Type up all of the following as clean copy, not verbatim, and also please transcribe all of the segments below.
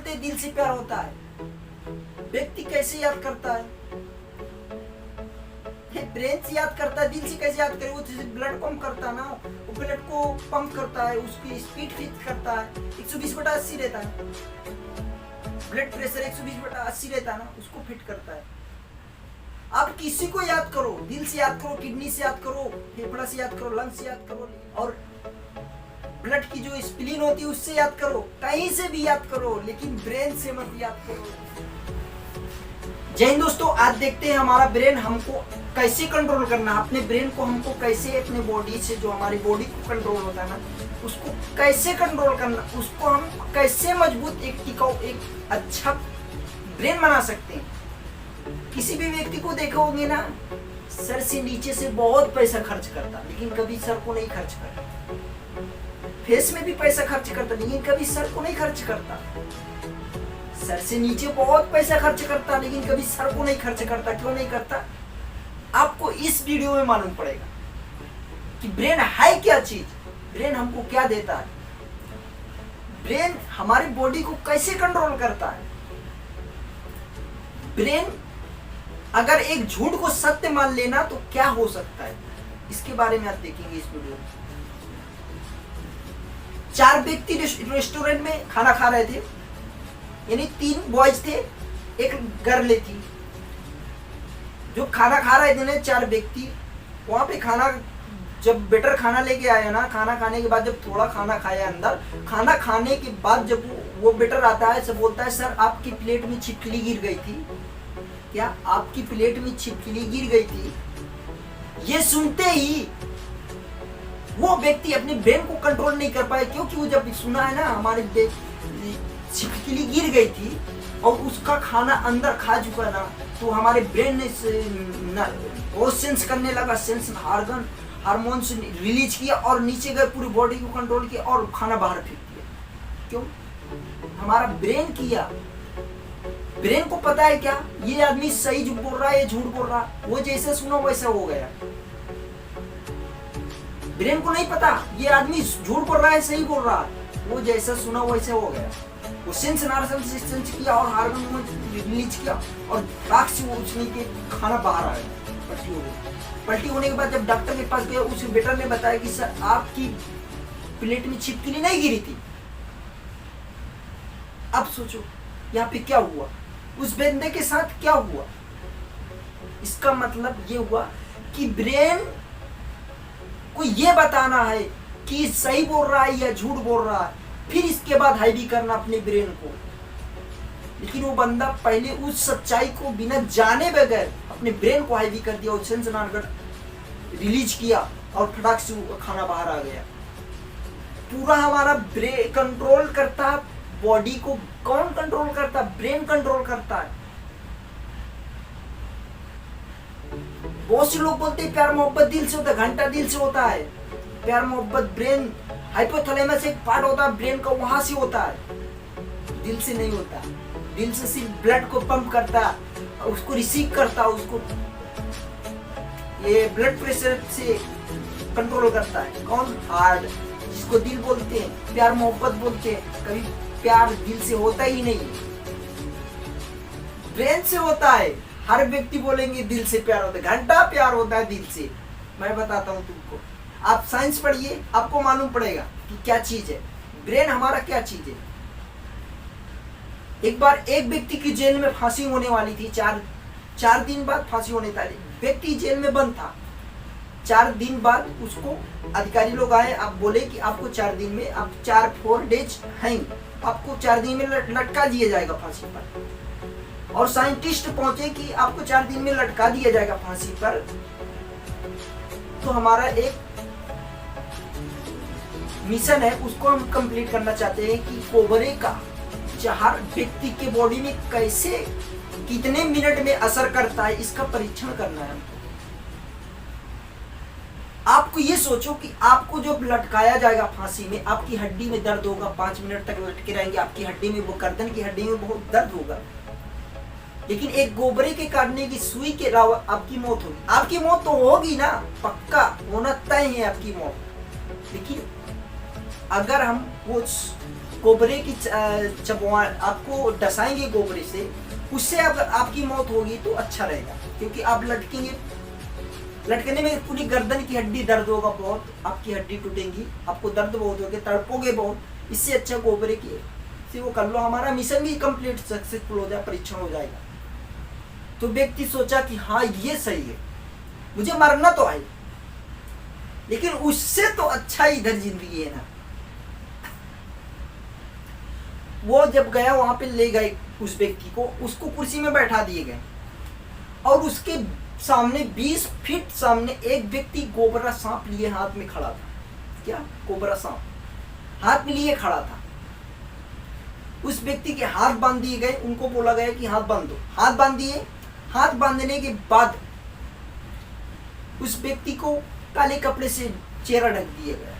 बोलते हैं दिल से प्यार होता है, व्यक्ति कैसे याद करता है? ब्रेन से याद करता है, दिल से कैसे याद करे? वो ब्लड पंप करता है ना, वो ब्लड को पंप करता है, उसकी स्पीड फिट करता है। 120/80 रहता है, ब्लड प्रेशर 120/80 रहता है ना, उसको फिट करता है। आप किसी को याद करो, दिल से याद करो, किडनी से याद करो, फेफड़ा से याद करो, लंग से याद करो, और ब्लड की जो स्प्लीन होती है उससे याद करो, कहीं से भी याद करो, लेकिन ब्रेन से मत याद करो। जय हिंद दोस्तों, आज देखते हैं हमारा ब्रेन हमको कैसे कंट्रोल करना है। अपने ब्रेन को हमको कैसे अपने बॉडी से, जो हमारी बॉडी को कंट्रोल होता है ना, उसको कैसे कंट्रोल करना, उसको हम कैसे मजबूत, एक टिकाऊ, एक अच्छा ब्रेन बना सकते हैं। किसी भी व्यक्ति को देखा होंगे ना, सर से नीचे से बहुत पैसा खर्च करता, लेकिन कभी सर को नहीं खर्च करता। फेस में भी पैसा खर्च करता, लेकिन कभी सर को नहीं खर्च करता। सर से नीचे बहुत पैसा खर्च करता, लेकिन कभी सर को नहीं खर्च करता। क्यों नहीं करता? आपको इस वीडियो में मालूम पड़ेगा कि ब्रेन है क्या चीज, ब्रेन हमको क्या देता है, ब्रेन हमारी बॉडी को कैसे कंट्रोल करता है। ब्रेन अगर एक झूठ को सत्य मान लेना तो क्या हो सकता है, इसके बारे में आप देखेंगे इस वीडियो में। 4 व्यक्ति रेस्टोरेंट में खाना खा रहे थे, यानी 3 बॉयज थे, एक गर्ल थी। जो खाना खा रहे थे ना 4 व्यक्ति, वहां पे खाना, जब वेटर खाना लेके आया ना, खाना खाने के बाद जब थोड़ा खाना खाया अंदर, खाना खाने के बाद जब वो वेटर आता है, सब बोलता है, सर आपकी प्लेट में छिपकली गिर गई थी। क्या आपकी प्लेट में छिपकली गिर गई थी? ये सुनते ही वो व्यक्ति अपने ब्रेन को कंट्रोल नहीं कर पाए, क्योंकि वो जब सुना है ना हमारे छिपकली गिर गई थी और उसका खाना अंदर खा चुका ना, तो हमारे ब्रेन ने वो सेंस करने लगा, सेंस हार्मोन्स रिलीज किया और नीचे गए, पूरी बॉडी को कंट्रोल किया और खाना बाहर फेंक दिया। क्यों? हमारा ब्रेन किया। ब्रेन को पता है क्या, ये आदमी सही बोल रहा है, ये झूठ बोल रहा है। वो जैसे सुना वैसा हो गया। ब्रेन को नहीं पता ये आदमी झूठ बोल रहा है, सही बोल रहा है। वो जैसा सुना वैसा हो गया। वो सेंस किया और हार्मोन रिलीज किया और राख से वो उसने के खाना बाहर आ गया, पलटी हो गई। पलटी होने के बाद जब डॉक्टर के पास गया, उस वेटर ने बताया कि सर आपकी प्लेट में छिपकली नहीं गिरी थी। अब सोचो यहाँ पे क्या हुआ, उस बंदे के साथ क्या हुआ। इसका मतलब ये हुआ कि ब्रेन को ये बताना है कि सही बोल रहा है या झूठ बोल रहा है, फिर इसके बाद हैवी करना अपने ब्रेन को। लेकिन वो बंदा पहले उस सच्चाई को बिना जाने बगैर अपने ब्रेन को हैवी कर दिया, सेंसर रिलीज किया और फटाक से खाना बाहर आ गया। पूरा हमारा ब्रेन कंट्रोल करता है बॉडी को। कौन कंट्रोल करता है? ब्रेन कंट्रोल करता है। बहुत से लोग बोलते हैं प्यार मोहब्बत दिल से होता है, घंटा दिल से होता है। प्यार मोहब्बत ब्रेन, हाइपोथैलेमस एक पार्ट होता है ब्रेन का, वहां से होता है, दिल से नहीं होता। दिल से सिर्फ ब्लड को पंप करता है, उसको रिसीव करता है, उसको ये ब्लड प्रेशर से कंट्रोल करता है। कौन? हार्ट, जिसको दिल बोलते हैं, प्यार मोहब्बत बोलते हैं। कभी प्यार दिल से होता ही नहीं, ब्रेन से होता है। हर व्यक्ति बोलेंगे दिल से प्यार होता है, घंटा प्यार होता है दिल से। मैं बताता हूँ तुमको, आप साइंस पढ़िए, आपको मालूम पड़ेगा कि क्या चीज है ब्रेन, हमारा क्या चीज है। एक बार एक व्यक्ति की जेल में फांसी होने वाली थी, 4 दिन बाद फांसी होने वाली। व्यक्ति जेल में बंद था। 4 दिन बाद उसको अधिकारी लोग आए, आप बोले कि आपको 4 दिन में, आप 4 डेज हैं, आपको 4 दिन में लटका दिया जाएगा फांसी पर। और साइंटिस्ट पहुंचे कि आपको 4 दिन में लटका दिया जाएगा फांसी पर। तो हमारा एक मिशन है, उसको हम कंप्लीट करना चाहते हैं कि कोबरे का हर व्यक्ति के बॉडी में कैसे, कितने मिनट में असर करता है, इसका परीक्षण करना है हमको। आपको ये सोचो कि आपको जब लटकाया जाएगा फांसी में, आपकी हड्डी में दर्द होगा, 5 मिनट तक लटके रहेंगे, आपकी हड्डी में, वो गर्दन की हड्डी में बहुत दर्द होगा। लेकिन एक गोबरे के काटने की सुई के अलावा आपकी मौत होगी। आपकी मौत तो होगी ना, पक्का होना तय है आपकी मौत। लेकिन अगर हम वो गोबरे की चबवा आपको डसाएंगे गोबरे से, उससे अगर आपकी मौत होगी तो अच्छा रहेगा, क्योंकि आप लटकेंगे, लटकने में पूरी गर्दन की हड्डी दर्द होगा बहुत, आपकी हड्डी टूटेंगी, आपको दर्द बहुत होगा, तड़पोगे बहुत। इससे अच्छा गोबरे की से वो कर लो, हमारा मिशन भी कंप्लीट सक्सेसफुल हो जाए, परीक्षण हो जाएगा। तो व्यक्ति सोचा कि हाँ ये सही है, मुझे मरना तो है लेकिन उससे तो अच्छा इधर जिंदगी है ना। वो जब गया वहां पे ले गए उस व्यक्ति को, उसको कुर्सी में बैठा दिए गए और उसके सामने 20 फीट सामने एक व्यक्ति कोबरा सांप लिए हाथ में खड़ा था। क्या? कोबरा सांप हाथ में लिए खड़ा था। उस व्यक्ति के हाथ बांध दिए गए, उनको बोला गया कि हाथ बांध दो, हाथ बांध दिए। हाथ बांधने के बाद उस व्यक्ति को काले कपड़े से चेहरा ढक दिया गया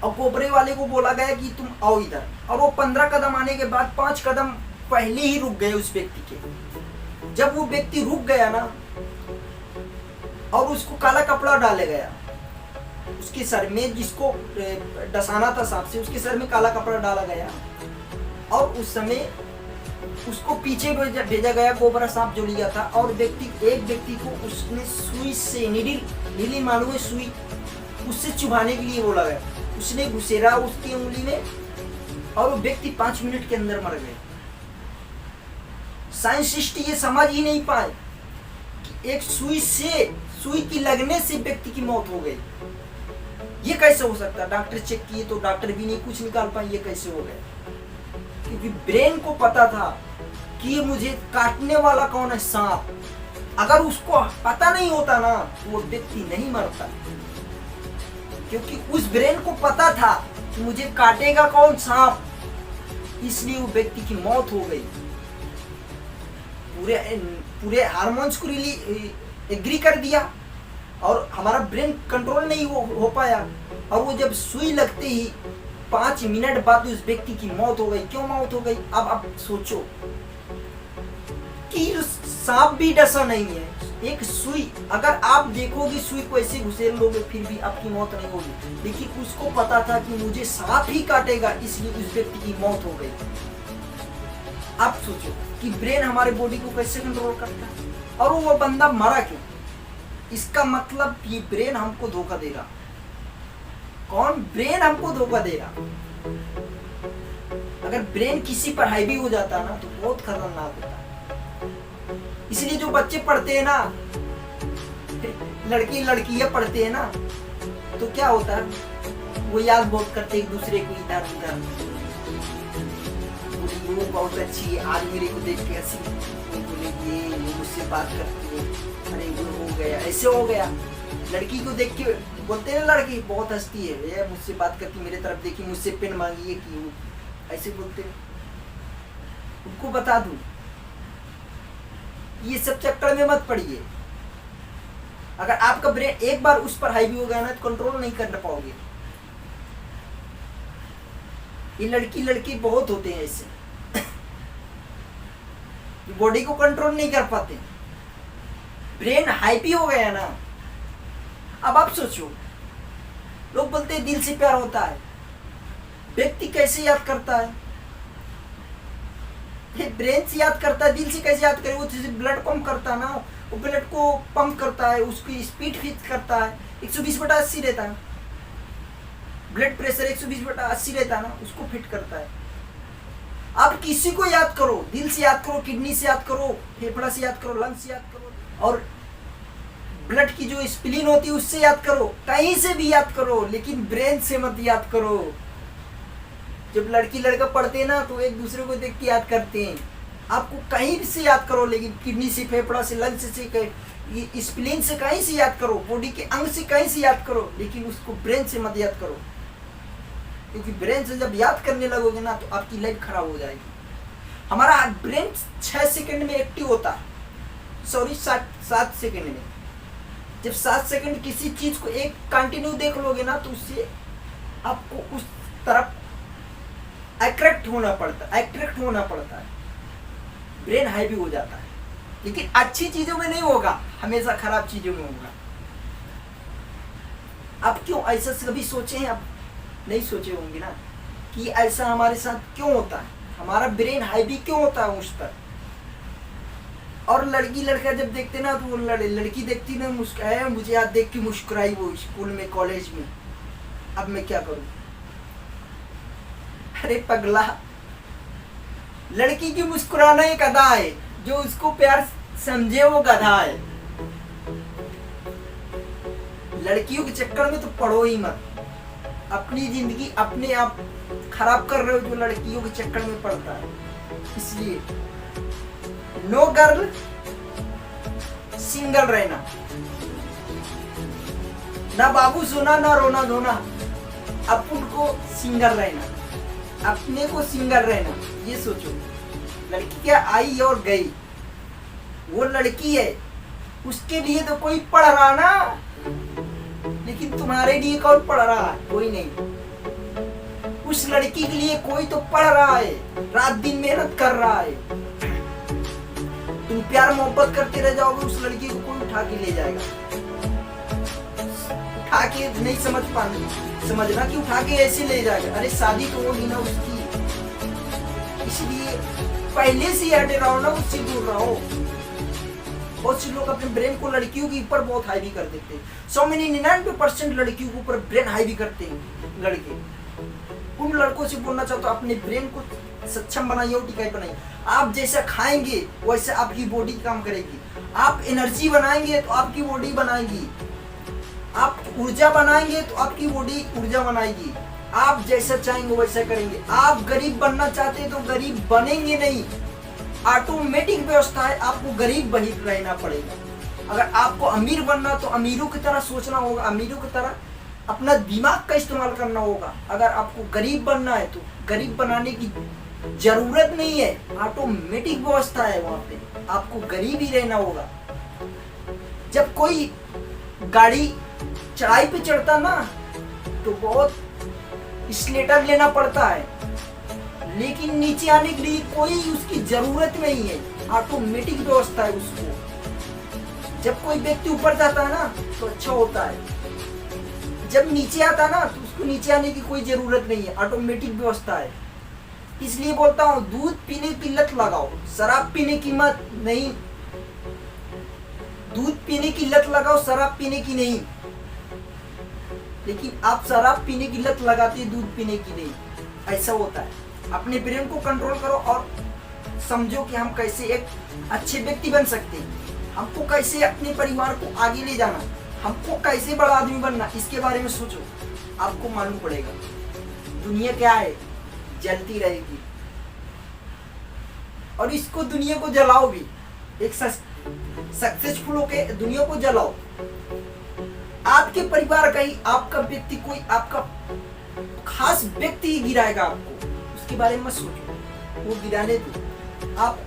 और कोबरे वाले को बोला गया कि तुम आओ इधर। और वो 15 कदम आने के बाद 5 कदम पहले ही रुक गए उस व्यक्ति के। जब वो व्यक्ति रुक गया ना और उसको काला कपड़ा डाला गया उसके सर में, जिसको डसाना था सांप से, उसके सर में काला कपड़ा डाला गया और उस समय उसको पीछे भेजा गया कोबरा सांप जो लिया था। और एक व्यक्ति को उसने सुई से नीली मालूम है सुई, उससे चुभाने के लिए बोला गया। उसने घुसेरा उसकी उंगली में और वो व्यक्ति 5 मिनट के अंदर मर गए। साइंटिस्ट ये समझ ही नहीं पाए कि एक सुई की लगने से व्यक्ति की मौत हो गई। ये कैसे हो सकता है? डॉक्टर चेक किए तो डॉक्टर भी नहीं कुछ निकाल पाए ये कैसे हो गया, क्योंकि ब्रेन को पता था कि ये मुझे काटने वाला कौन है, सांप। अगर उसको पता नहीं होता ना तो वो व्यक्ति नहीं मरता, क्योंकि उस ब्रेन को पता था कि मुझे काटेगा कौन, सांप, इसलिए वो व्यक्ति की मौत हो गई। पूरे हार्मोन्स को एग्री कर दिया और हमारा ब्रेन कंट्रोल नहीं हो पाया। और वो जब सुई लगते ही 5 मिनट बाद उस व्यक्ति की मौत हो गई। क्यों मौत हो गई? अब सोचो कि सांप भी डसा नहीं है, एक सुई, अगर आप देखोगे सुई को ऐसे घुसेर लोगे फिर भी आपकी मौत नहीं होगी, लेकिन उसको पता था कि मुझे सांप ही काटेगा, इसलिए उस व्यक्ति की मौत हो गई। आप सोचो कि ब्रेन हमारे बॉडी को कैसे कंट्रोल करता है और वो बंदा मरा क्यों? इसका मतलब ये ब्रेन हमको धोखा दे रहा। कौन? ब्रेन हमको धोखा दे रहा। अगर ब्रेन किसी पर हावी हो जाता ना तो बहुत खतरनाक होता है। इसलिए जो बच्चे पढ़ते हैं ना, लड़की लड़कियां पढ़ते हैं ना, तो क्या होता है, वो याद बहुत करते एक दूसरे को इधर उधर। वो बहुत अच्छी है, आज मेरे को देख के हंसी बोलेगी, ये मुझसे बात करती है, अरे वो हो गया, ऐसे हो गया। लड़की को देख के बोलते हैं लड़की बहुत हंसती है, ये मुझसे बात करती, मेरे तरफ देखी, मुझसे पेन मांगी, ये की, ऐसे बोलते। उनको बता दूं ये सब चक्कर में मत पड़िए। अगर आपका ब्रेन एक बार उस पर हावी हो गया ना तो कंट्रोल नहीं कर पाओगे। ये लड़की बहुत होते हैं ऐसे बॉडी को कंट्रोल नहीं कर पाते, ब्रेन हाइपी हो गया ना। अब आप सोचो, लोग बोलते हैं दिल से प्यार होता है, व्यक्ति कैसे याद करता है? ब्रेन से याद करता है, दिल से कैसे याद करे? वो ब्लड पंप करता है ना, वो ब्लड को पंप करता है, उसकी स्पीड फिक्स करता है, 120/80 रहता है, ब्लड प्रेशर 120/80 रहता है ना, उसको फिट करता है। आप किसी को याद करो, दिल से याद करो, किडनी से याद करो, फेफड़ा से याद करो, लंग्स से याद करो, और ब्लड की जो स्प्लीन होती है उससे याद करो, कहीं से भी याद करो, लेकिन ब्रेन से मत याद करो। जब लड़की लड़का पढ़ते हैं ना तो एक दूसरे को देख के याद करते हैं। आपको कहीं से याद करो, लेकिन किडनी से, फेफड़ा से, लंग्स से, स्प्लीन से कहीं से याद करो, बॉडी के अंग से कहीं से याद करो, लेकिन उसको ब्रेन से मत याद करो, क्योंकि ब्रेन से जब याद करने लगोगे ना तो आपकी लाइफ खराब हो जाएगी। हमारा ब्रेन 6 सेकंड में एक्टिव होता है, सॉरी 7 सेकंड में। जब 7 सेकंड किसी चीज को एक कंटिन्यू देख लोगे ना तो उससे आपको उस तरफ अट्रैक्ट होना पड़ता है, ब्रेन हाई भी हो जाता है। लेकिन अच्छी चीजों में नहीं होगा, हमेशा खराब चीजों में होगा। आप क्यों ऐसा कभी सोचे हैं? आप नहीं सोचे होंगे ना। कि ऐसा हमारे साथ क्यों होता है, हमारा ब्रेन हाईवी क्यों होता है उस पर। और लड़की लड़का जब देखते ना तो वो लड़की देखती ना मुस्कुराए, मुझे याद देख के मुस्कुराई वो स्कूल में कॉलेज में, अब मैं क्या करूं। अरे पगला, लड़की की मुस्कुराना एक अदा है, जो उसको प्यार समझे वो गधा है। लड़कियों के चक्कर में तो पड़ो ही मत, अपनी जिंदगी अपने आप खराब कर रहे हो जो लड़कियों के चक्कर में पड़ता है। इसलिए नो गर्ल, सिंगल रहना, ना बाबू सोना ना रोना धोना, अपन को सिंगल रहना, अपने को सिंगल रहना। ये सोचो, लड़की क्या आई और गई, वो लड़की है, उसके लिए तो कोई पढ़ रहा ना, लेकिन तुम्हारे लिए कौन पढ़ रहा है? कोई नहीं। उस लड़की के लिए कोई तो पढ़ रहा है, रात दिन मेहनत कर रहा है। तुम प्यार मोहब्बत करते रह जाओगे, उस लड़की को कोई उठा के ले जाएगा। उठा के नहीं समझना कि उठा के ऐसे ले जाएगा। अरे शादी तो होगी ना उसकी, इसलिए पहले से हटे रहो ना, उससे दूर रहो। बहुत से लोग अपने ब्रेन को लड़कियों के ऊपर बहुत हाईवी कर देते हैं। 99% लड़कियों के ऊपर ब्रेन हाईवी करते हैं लड़के। उन लड़कों से बोलना चाहता हूँ, अपने ब्रेन को सक्षम बनाइए और टिकाई बनाइए। आप जैसा खाएंगे वैसे आपकी बॉडी काम करेगी। आप एनर्जी बनाएंगे तो आपकी बॉडी बनाएगी। आप ऊर्जा बनाएंगे तो आपकी बॉडी ऊर्जा बनाएगी। आप जैसा चाहेंगे वैसा करेंगे। आप गरीब बनना चाहते हैं तो गरीब बनेंगे नहीं, ऑटोमेटिक व्यवस्था है, आपको गरीब बनी रहना पड़ेगा। अगर आपको अमीर बनना तो अमीरों की तरह सोचना होगा, अमीरों की तरह अपना दिमाग का इस्तेमाल करना होगा। अगर आपको गरीब बनना है तो गरीब बनाने की जरूरत नहीं है, ऑटोमेटिक व्यवस्था है वहां पे, आपको गरीब ही रहना होगा। जब कोई गाड़ी चढ़ाई पे चढ़ता ना तो बहुत स्लेटर लेना पड़ता है, लेकिन नीचे आने के लिए कोई उसकी जरूरत नहीं है, ऑटोमेटिक व्यवस्था है उसको। जब कोई व्यक्ति ऊपर जाता है ना तो अच्छा होता है, जब नीचे आता है ना तो उसको नीचे आने की कोई जरूरत नहीं है, ऑटोमेटिक व्यवस्था है। इसलिए बोलता हूँ, दूध पीने की लत लगाओ, शराब पीने की मत नहीं। दूध पीने की लत लगाओ, शराब पीने की नहीं। लेकिन आप शराब पीने की लत लगाते हैं, दूध पीने की नहीं। ऐसा होता है। अपने ब्रेन को कंट्रोल करो और समझो कि हम कैसे एक अच्छे व्यक्ति बन सकते हैं, हमको कैसे अपने परिवार को आगे ले जाना, हमको कैसे बड़ा आदमी बनना, इसके बारे में सोचो। आपको मालूम पड़ेगा दुनिया क्या है, जलती रहेगी और इसको दुनिया को जलाओ भी। एक सक्सेसफुल होके दुनिया को जलाओ। आपके परिवार का ही आपका व्यक्ति, कोई आपका खास व्यक्ति ही गिराएगा आपको, उसके बारे में मत सोचो, वो गिराने दो। आप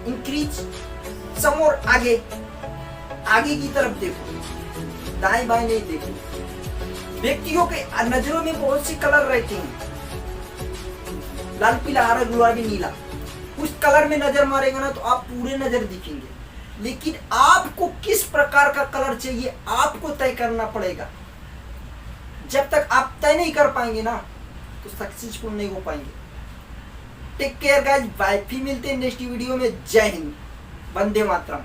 इंक्रीज समोर आगे की तरफ देखो, दाएं बाएं नहीं देखो। व्यक्तियों के नजरों में बहुत से कलर रहते हैं, लाल पीला हरा गुलाबी नीला। उस कलर में नजर मारेगा ना तो आप पूरे नजर दिखेंगे, लेकिन आपको किस प्रकार का कलर चाहिए आपको तय करना पड़ेगा। जब तक आप तय नहीं कर पाएंगे ना तो सक्सेसफुल नहीं हो पाएंगे। Take care guys, bye. फिर मिलते हैं नेक्स्ट वीडियो में। जय हिंद, वंदे मातरम।